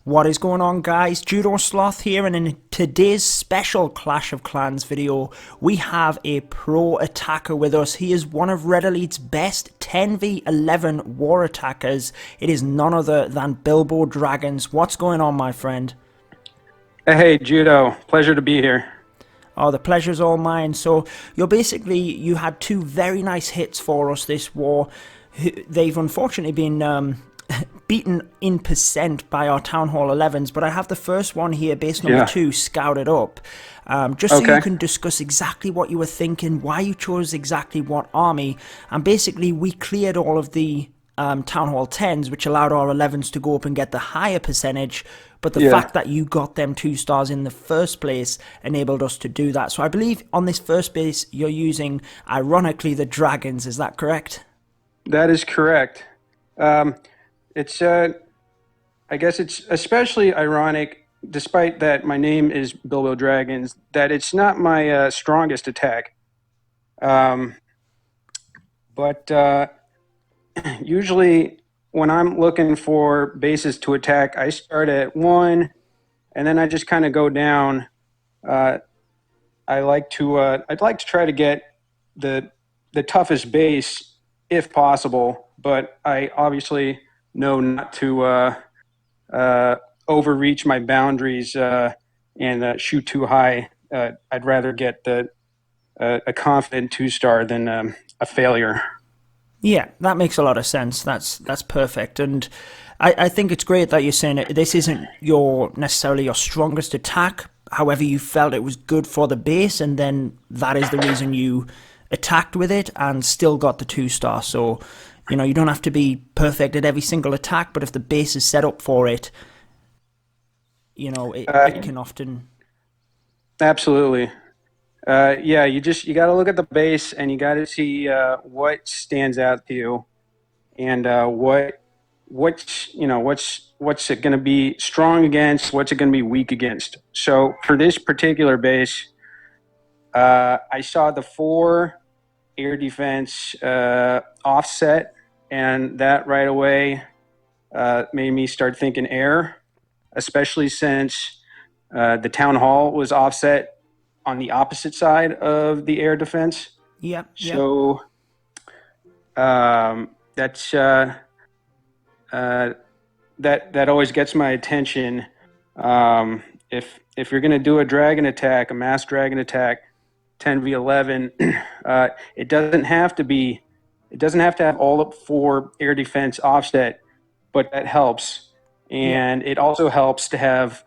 What is going on, guys? Judo Sloth here, and in today's special Clash of Clans video, we have a pro attacker with us. He is one of Red Elite's best 10v11 war attackers. It is none other than Bilbo Dragons. What's going on, my friend? Hey, Judo. Pleasure to be here. Oh, the pleasure's all mine. So, you had two very nice hits for us this war. They've unfortunately been beaten in percent by our Town Hall 11s, but I have the first one here, base number 2, scouted up. Just so you can discuss exactly what you were thinking, why you chose exactly what army, and basically we cleared all of the Town Hall 10s, which allowed our 11s to go up and get the higher percentage, but the fact that you got them 2 stars in the first place enabled us to do that. So I believe on this first base you're using, ironically, the Dragons, is that correct? That is correct. It's, I guess it's especially ironic, despite that my name is Bilbo Dragons, that it's not my strongest attack. But usually when I'm looking for bases to attack, I start at 1, and then I just kind of go down. I'd like to try to get the toughest base if possible, but I obviously know not to overreach my boundaries and shoot too high. I'd rather get a confident 2-star than a failure. Yeah, that makes a lot of sense. That's perfect, and I think it's great that you're saying it. This isn't necessarily your strongest attack. However, you felt it was good for the base, and then that is the reason you attacked with it and still got the 2-star. So, you know, you don't have to be perfect at every single attack, but if the base is set up for it, you know, it can often. Absolutely. Yeah, you got to look at the base and you got to see what stands out to you, and what's it going to be strong against, what's it going to be weak against. So for this particular base, I saw the 4 air defense offset, and that right away made me start thinking air, especially since the town hall was offset on the opposite side of the air defense. Yeah. So that's that always gets my attention. If you're going to do a dragon attack, a mass dragon attack, 10v11, it doesn't have to have all 4 air defense offset, but that helps. And it also helps to have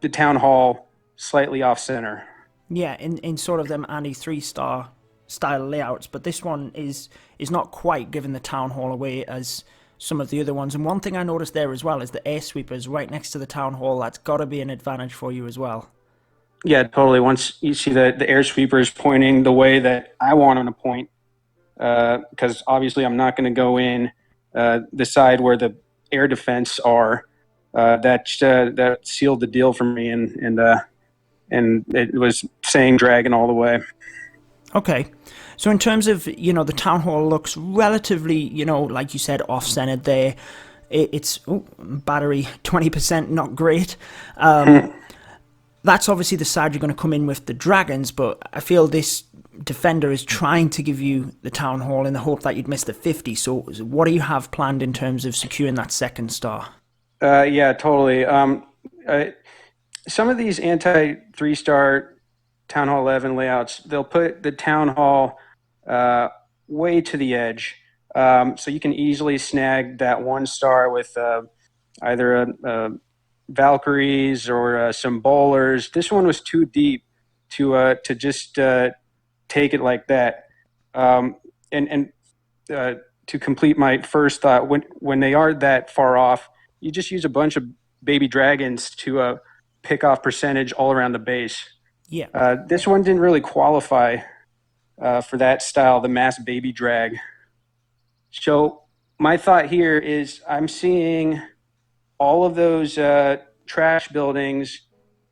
the town hall slightly off center. Yeah, in sort of them anti 3-star style layouts, but this one is not quite giving the town hall away as some of the other ones. And one thing I noticed there as well is the air sweepers right next to the town hall. That's got to be an advantage for you as well. Yeah, totally. Once you see the air sweepers pointing the way that I want them to point, because obviously I'm not going to go in the side where the air defense are. That sealed the deal for me, and it was saying dragon all the way. Okay. So in terms of, you know, the town hall looks relatively, you know, like you said, off-centered there. It's battery 20%, not great. That's obviously the side you're going to come in with the dragons, but I feel this defender is trying to give you the town hall in the hope that you'd miss the 50. So what do you have planned in terms of securing that 2nd star? Yeah, totally. Some of these anti-3-star Town Hall 11 layouts, they'll put the Town Hall way to the edge, so you can easily snag that 1-star with either a Valkyries or some bowlers. This one was too deep to just take it like that. And to complete my first thought, when they are that far off, you just use a bunch of baby dragons to pick off percentage all around the base. Yeah. This one didn't really qualify for that style, the mass baby drag. So my thought here is I'm seeing all of those trash buildings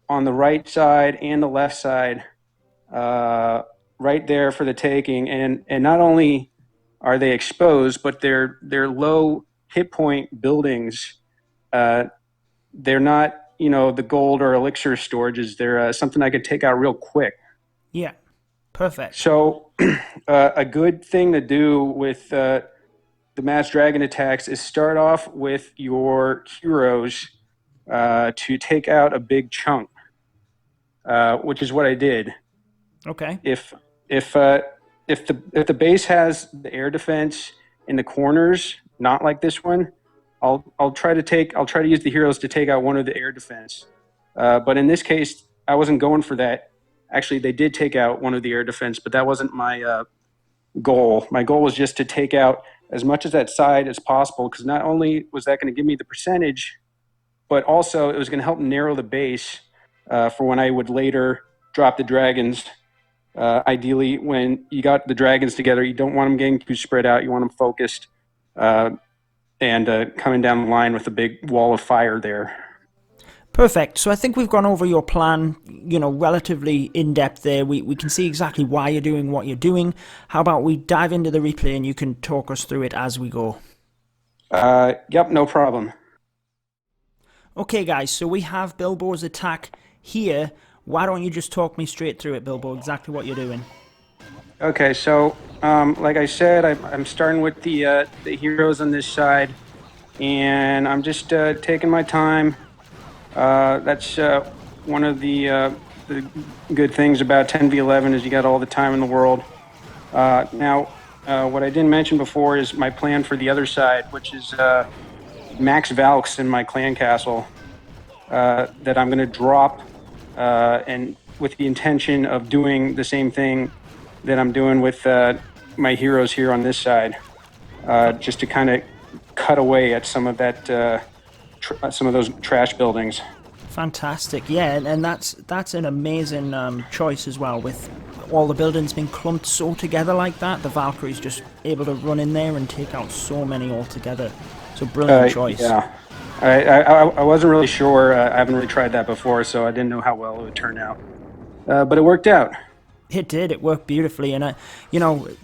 on the right side and the left side right there for the taking, and not only are they exposed, but they're low hit point buildings they're not, the gold or elixir storages. They're something I could take out real quick. Yeah, perfect. So, a good thing to do with the mass dragon attacks is start off with your heroes to take out a big chunk, which is what I did. Okay. If if uh, if the base has the air defense in the corners, not like this one, I'll try to use the heroes to take out one of the air defense. But in this case, I wasn't going for that. Actually, they did take out one of the air defense, but that wasn't my goal. My goal was just to take out as much of that side as possible, because not only was that going to give me the percentage, but also it was going to help narrow the base for when I would later drop the dragons. Ideally, when you got the dragons together, you don't want them getting too spread out. You want them focused and coming down the line with a big wall of fire there. Perfect. So I think we've gone over your plan, relatively in depth there. We can see exactly why you're doing what you're doing. How about we dive into the replay and you can talk us through it as we go? Yep, no problem. Okay, guys, so we have Bilbo's attack here. Why don't you just talk me straight through it, Bilbo, exactly what you're doing? Okay, so like I said, I'm starting with the heroes on this side, and I'm just taking my time. That's one of the good things about 10v11 is you got all the time in the world. Now, what I didn't mention before is my plan for the other side, which is max Valks in my clan castle that I'm going to drop, and with the intention of doing the same thing that I'm doing with my heroes here on this side, just to kind of cut away at some of that. Some of those trash buildings. Fantastic, yeah, and that's an amazing choice as well, with all the buildings being clumped so together like that. The Valkyrie's just able to run in there and take out so many altogether. So brilliant choice. Yeah, I wasn't really sure. I haven't really tried that before, so I didn't know how well it would turn out. But it worked out. It did. It worked beautifully, and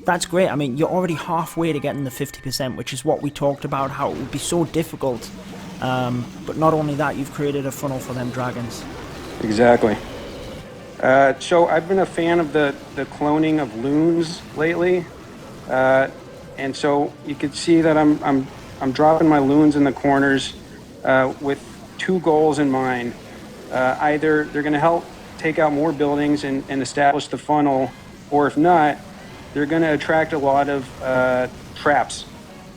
that's great. I mean, you're already halfway to getting the 50%, which is what we talked about. How it would be so difficult. But not only that, you've created a funnel for them dragons. Exactly. So I've been a fan of the cloning of loons lately, and so you can see that I'm dropping my loons in the corners with two goals in mind. Either they're going to help take out more buildings and establish the funnel, or if not, they're going to attract a lot of traps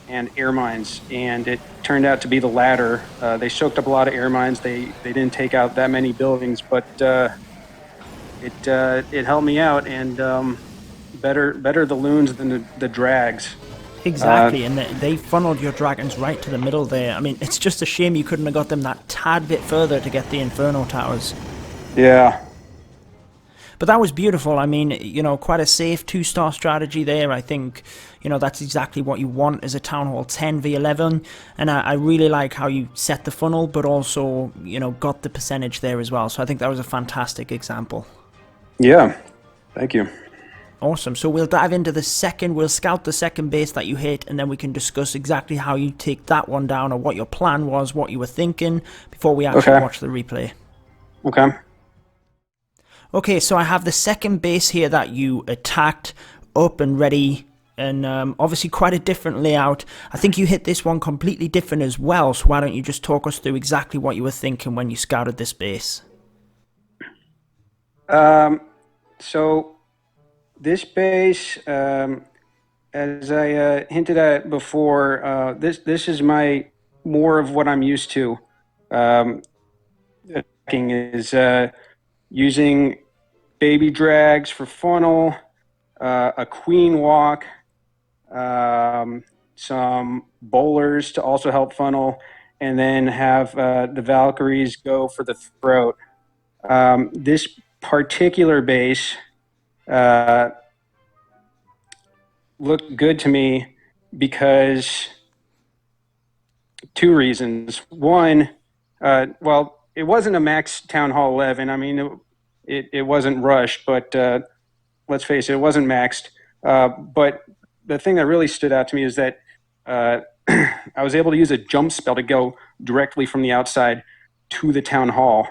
and air mines, and it turned out to be the latter. They soaked up a lot of air mines. They didn't take out that many buildings, but it helped me out, and better the loons than the drags. Exactly, and they funneled your dragons right to the middle there. I mean, it's just a shame you couldn't have got them that tad bit further to get the Inferno Towers. Yeah. But that was beautiful. I mean, quite a safe 2-star strategy there. I think, that's exactly what you want as a Town Hall 10v11. And I really like how you set the funnel, but also, got the percentage there as well. So I think that was a fantastic example. Yeah. Thank you. Awesome. So we'll dive into we'll scout the second base that you hit, and then we can discuss exactly how you take that one down, or what your plan was, what you were thinking, before we actually watch the replay. Okay. Okay, so I have the second base here that you attacked, up and ready, and obviously quite a different layout. I think you hit this one completely different as well, so why don't you just talk us through exactly what you were thinking when you scouted this base? So this base, as I hinted at before, this is more of what I'm used to. Attacking is using baby drags for funnel, a queen walk, some bowlers to also help funnel, and then have the Valkyries go for the throat. This particular base looked good to me because two reasons. One, well, it wasn't a max Town Hall 11. I mean, it wasn't Rush, but let's face it wasn't maxed. But the thing that really stood out to me is that I was able to use a jump spell to go directly from the outside to the town hall.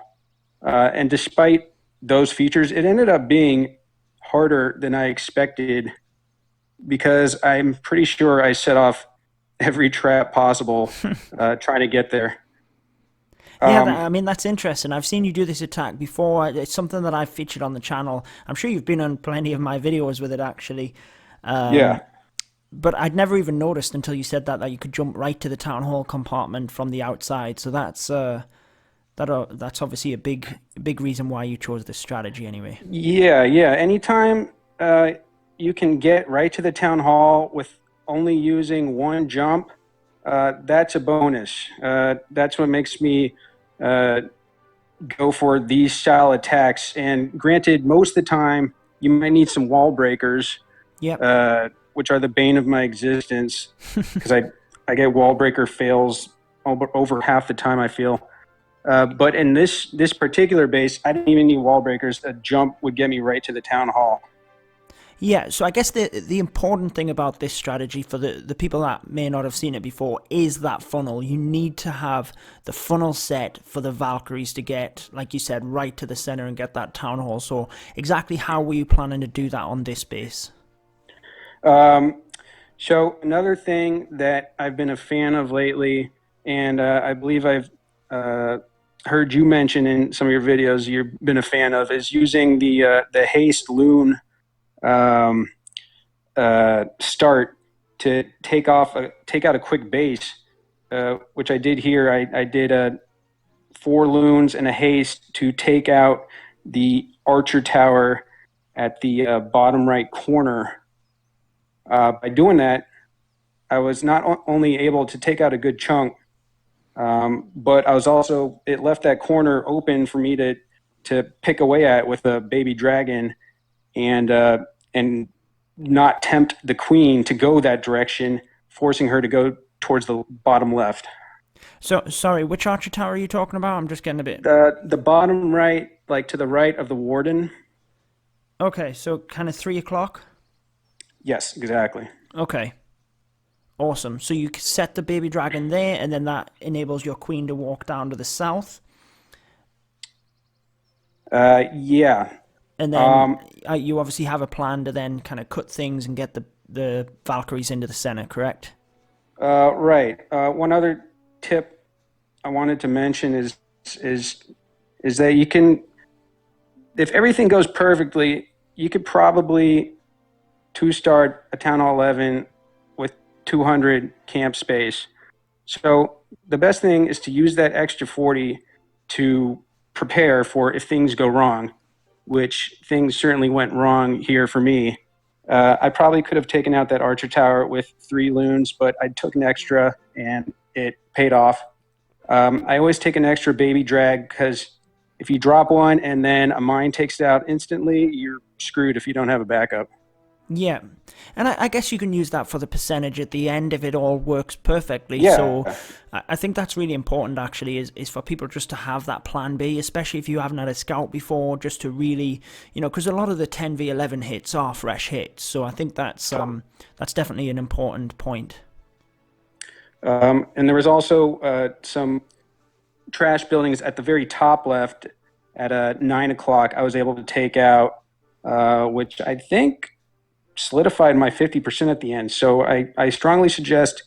And despite those features, it ended up being harder than I expected because I'm pretty sure I set off every trap possible trying to get there. Yeah, Um, I mean, that's interesting. I've seen you do this attack before. It's something that I've featured on the channel. I'm sure you've been on plenty of my videos with it, actually. yeah, But I'd never even noticed until you said that you could jump right to the town hall compartment from the outside. So that's obviously a big reason why you chose this strategy, anyway. yeah. Anytime you can get right to the town hall with only using one jump, that's a bonus. That's what makes me uh, go for these style attacks. And granted, most of the time you might need some wall breakers, Yep. which are the bane of my existence because I get wall breaker fails over half the time I feel. But in this particular base, I didn't even need wall breakers. A jump would get me right to the town hall. Yeah, so I guess the important thing about this strategy for the people that may not have seen it before is that funnel. You need to have the funnel set for the Valkyries to get, like you said, right to the center and get that town hall. So exactly how were you planning to do that on this base? Um, so another thing that I've been a fan of lately, and I believe I've uh, heard you mention in some of your videos, you've been a fan of, is using the haste loon um, start to take out a quick base, which I did here. I did 4 loons and a haste to take out the archer tower at the bottom right corner. By doing that, I was not only able to take out a good chunk, but I was also it left that corner open for me to pick away at with a baby dragon and not tempt the queen to go that direction, forcing her to go towards the bottom left. So sorry, which archer tower are you talking about? I'm just getting a bit. The bottom right, like to the right of the warden. Okay, so kind of 3 o'clock. Yes, exactly. Okay, awesome. So you set the baby dragon there, and then that enables your queen to walk down to the south. Yeah. And then Um, you obviously have a plan to then kind of cut things and get the Valkyries into the center, correct? right. One other tip I wanted to mention is is that you can, if everything goes perfectly, you could probably two-start a Town Hall 11 with 200 camp space. So the best thing is to use that extra 40 to prepare for if things go wrong, which things certainly went wrong here for me. I probably could have taken out that archer tower with 3 loons, but I took an extra and it paid off. I always take an extra baby drag because if you drop one and then a mine takes it out instantly, you're screwed if you don't have a backup. Yeah, and I guess you can use that for the percentage at the end if it all works perfectly. So Yeah, I think that's really important actually is for people just to have that plan B, especially if you haven't had a scout before, just to really, because a lot of the 10v11 hits are fresh hits. So I think that's definitely an important point. and there was also some trash buildings at the very top left at 9 o'clock. I was able to take out, which I think solidified my 50% at the end. So I strongly suggest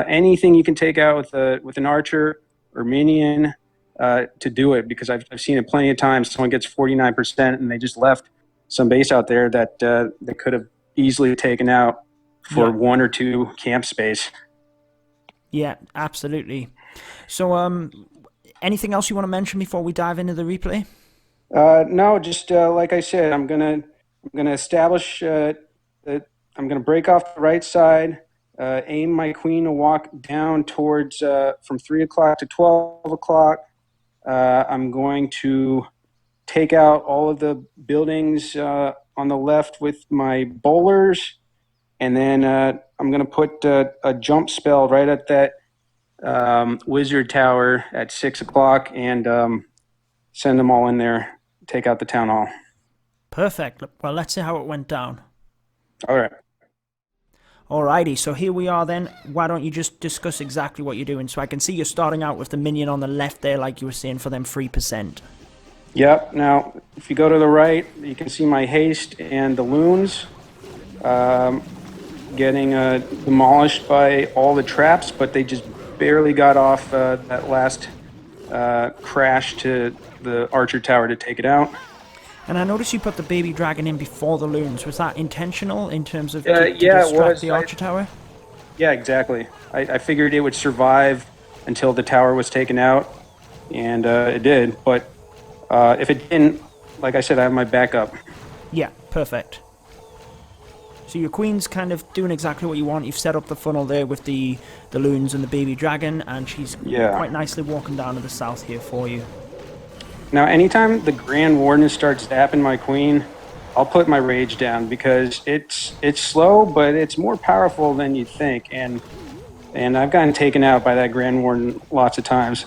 anything you can take out with an archer or minion to do it because I've seen it plenty of times. Someone gets 49% and they just left some base out there that they could have easily taken out for Yeah, 1 or 2 camp space. yeah, absolutely. So anything else you want to mention before we dive into the replay? No, just like I said, I'm gonna establish that I'm gonna break off the right side, aim my queen to walk down towards from 3 o'clock to 12 o'clock. I'm going to take out all of the buildings on the left with my bowlers, and then I'm gonna put a jump spell right at that wizard tower at 6 o'clock and send them all in there, take out the town hall. Perfect. Well, let's see how it went down. All right. Alrighty, so here we are then. Why don't you just discuss exactly what you're doing? So I can see you're starting out with the minion on the left there, like you were saying, for them 3%. Yep. Now, if you go to the right, you can see my haste and the loons getting demolished by all the traps, but they just barely got off that last crash to the archer tower to take it out. And I noticed you put the baby dragon in before the loons. Was that intentional in terms of Yeah, to it distract was. the archer tower? Yeah, exactly. I figured it would survive until the tower was taken out, and it did. But if it didn't, like I said, I have my backup. Yeah, perfect. So your queen's kind of doing exactly what you want. You've set up the funnel there with the loons and the baby dragon, and she's quite nicely walking down to the south here for you. Now, anytime the Grand Warden starts zapping my queen, I'll put my rage down because it's slow, but it's more powerful than you'd think. And I've gotten taken out by that Grand Warden lots of times.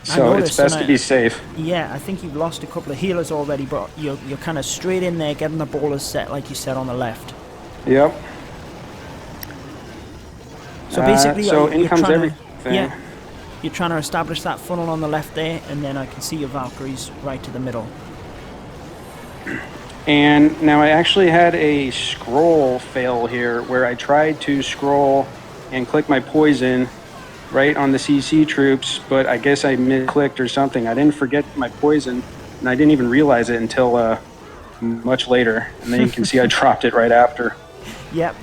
So it's best to be safe. Yeah, I think you've lost a couple of healers already, but you're kind of straight in there getting the ballers set like you said on the left. Yep. So basically, so in comes everything. Yeah, you're trying to establish that funnel on the left there, and then I can see your Valkyries right to the middle. And now I actually had a scroll fail here where I tried to scroll and click my poison right on the CC troops, but I guess I mid-clicked or something. I didn't forget my poison, and I didn't even realize it until much later. And then you can see I dropped it right after. Yep.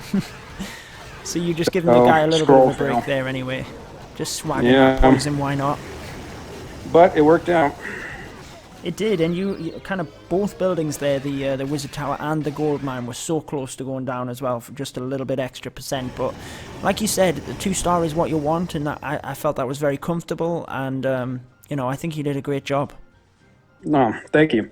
So you're just giving the guy a little bit of a break there anyway. Just swagging that poison, why not? But it worked out. It did, and you kind of both buildings there, the Wizard Tower and the Gold Mine, were so close to going down as well for just a little bit extra percent. But like you said, the 2-star is what you want, and I felt that was very comfortable, and you know, I think you did a great job. No, thank you.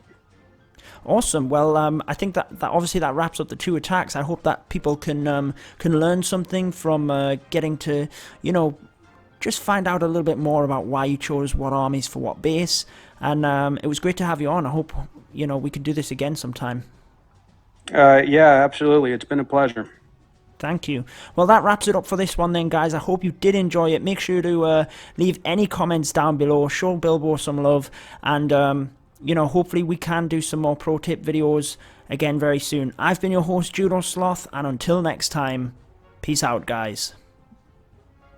Awesome. Well, I think that obviously that wraps up the 2 attacks. I hope that people can learn something from getting to, you know, just find out a little bit more about why you chose what armies for what base. And it was great to have you on. I hope, you know, we could do this again sometime. Yeah, absolutely. It's been a pleasure. Thank you. Well, that wraps it up for this one then, guys. I hope you did enjoy it. Make sure to leave any comments down below. Show Bilbo some love. And, you know, hopefully we can do some more pro tip videos again very soon. I've been your host, Judo Sloth. And until next time, peace out, guys.